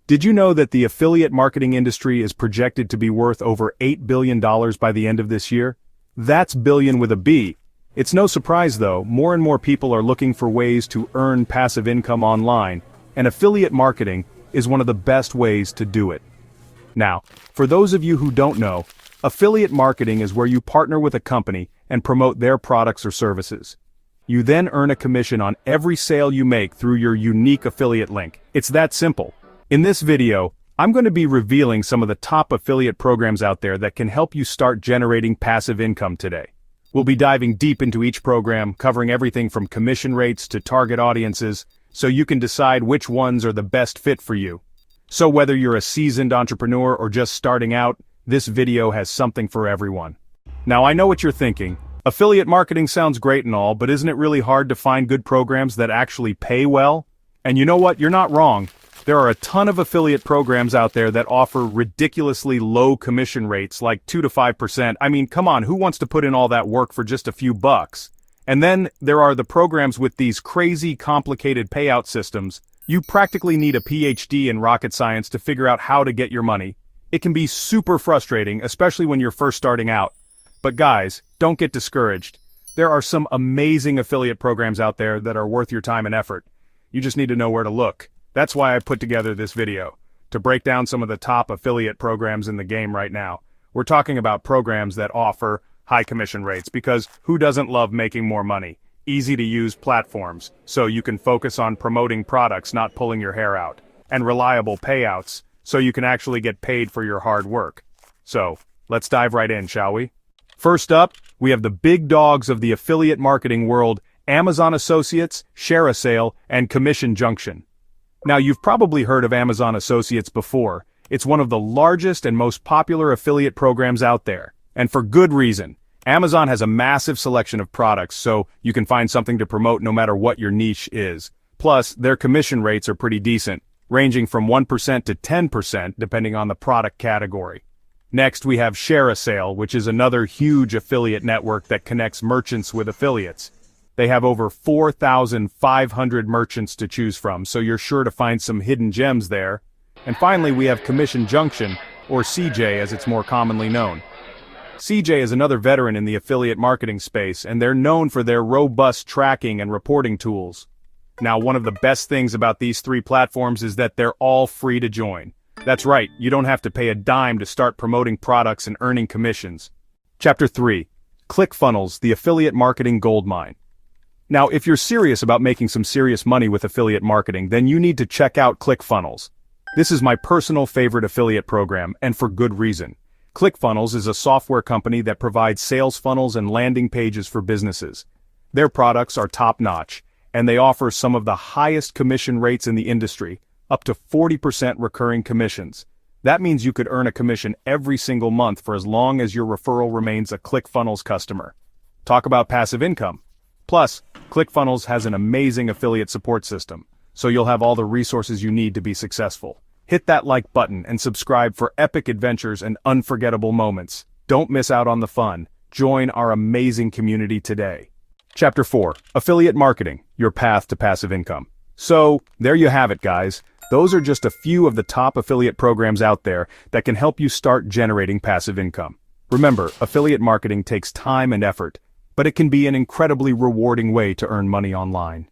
Did you know that the affiliate marketing industry is projected to be worth over $8 billion by the end of this year? That's billion with a B. It's no surprise though, more and more people are looking for ways to earn passive income online, and affiliate marketing is one of the best ways to do it. Now, for those of you who don't know, affiliate marketing is where you partner with a company and promote their products or services. You then earn a commission on every sale you make through your unique affiliate link. It's that simple. In this video, I'm going to be revealing some of the top affiliate programs out there that can help you start generating passive income today. We'll be diving deep into each program, covering everything from commission rates to target audiences, so you can decide which ones are the best fit for you. So whether you're a seasoned entrepreneur or just starting out, this video has something for everyone. Now I know what you're thinking. Affiliate marketing sounds great and all, but isn't it really hard to find good programs that actually pay well? And you know what? You're not wrong. There are a ton of affiliate programs out there that offer ridiculously low commission rates like 2 to 5%. I mean, come on, who wants to put in all that work for just a few bucks? And then there are the programs with these crazy complicated payout systems. You practically need a PhD in rocket science to figure out how to get your money. It can be super frustrating, especially when you're first starting out. But guys, don't get discouraged. There are some amazing affiliate programs out there that are worth your time and effort. You just need to know where to look. That's why I put together this video, to break down some of the top affiliate programs in the game right now. We're talking about programs that offer high commission rates, because who doesn't love making more money? Easy to use platforms, so you can focus on promoting products, not pulling your hair out. And reliable payouts, so you can actually get paid for your hard work. So, let's dive right in, shall we? First up, we have the big dogs of the affiliate marketing world, Amazon Associates, ShareASale, and Commission Junction. Now you've probably heard of Amazon Associates before. It's one of the largest and most popular affiliate programs out there. And for good reason. Amazon has a massive selection of products, so you can find something to promote no matter what your niche is. Plus, their commission rates are pretty decent, ranging from 1% to 10% depending on the product category. Next, we have ShareASale, which is another huge affiliate network that connects merchants with affiliates. They have over 4,500 merchants to choose from, so you're sure to find some hidden gems there. And finally, we have Commission Junction, or CJ as it's more commonly known. CJ is another veteran in the affiliate marketing space, and they're known for their robust tracking and reporting tools. Now, one of the best things about these three platforms is that they're all free to join. That's right, you don't have to pay a dime to start promoting products and earning commissions. Chapter 3. ClickFunnels, the affiliate marketing goldmine. Now, if you're serious about making some serious money with affiliate marketing, then you need to check out ClickFunnels. This is my personal favorite affiliate program, and for good reason. ClickFunnels is a software company that provides sales funnels and landing pages for businesses. Their products are top-notch, and they offer some of the highest commission rates in the industry, up to 40% recurring commissions. That means you could earn a commission every single month for as long as your referral remains a ClickFunnels customer. Talk about passive income. Plus, ClickFunnels has an amazing affiliate support system, so you'll have all the resources you need to be successful. Hit that like button and subscribe for epic adventures and unforgettable moments. Don't miss out on the fun. Join our amazing community today. Chapter 4. Affiliate Marketing, your path to passive income. So, there you have it, guys. Those are just a few of the top affiliate programs out there that can help you start generating passive income. Remember, affiliate marketing takes time and effort, but it can be an incredibly rewarding way to earn money online.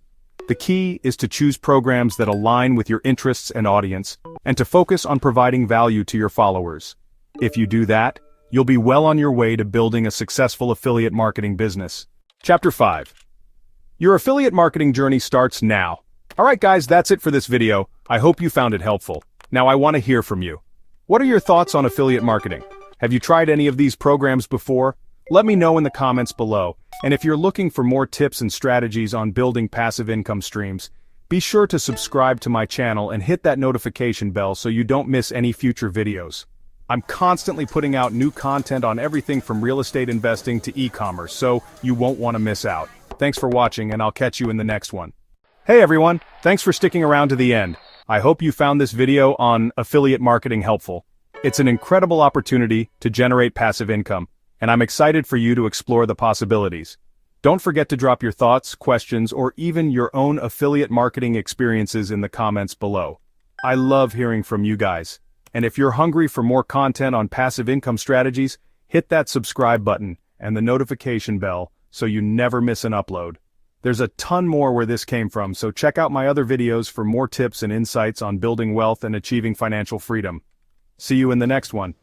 The key is to choose programs that align with your interests and audience, and to focus on providing value to your followers. If you do that, you'll be well on your way to building a successful affiliate marketing business. Chapter 5. Your affiliate marketing journey starts now. Alright guys, that's it for this video. I hope you found it helpful. Now I want to hear from you. What are your thoughts on affiliate marketing? Have you tried any of these programs before? Let me know in the comments below, and if you're looking for more tips and strategies on building passive income streams, be sure to subscribe to my channel and hit that notification bell so you don't miss any future videos. I'm constantly putting out new content on everything from real estate investing to e-commerce, so you won't want to miss out. Thanks for watching, and I'll catch you in the next one. Hey everyone, thanks for sticking around to the end. I hope you found this video on affiliate marketing helpful. It's an incredible opportunity to generate passive income, and I'm excited for you to explore the possibilities. Don't forget to drop your thoughts, questions, or even your own affiliate marketing experiences in the comments below. I love hearing from you guys. And if you're hungry for more content on passive income strategies, hit that subscribe button and the notification bell so you never miss an upload. There's a ton more where this came from, so check out my other videos for more tips and insights on building wealth and achieving financial freedom. See you in the next one.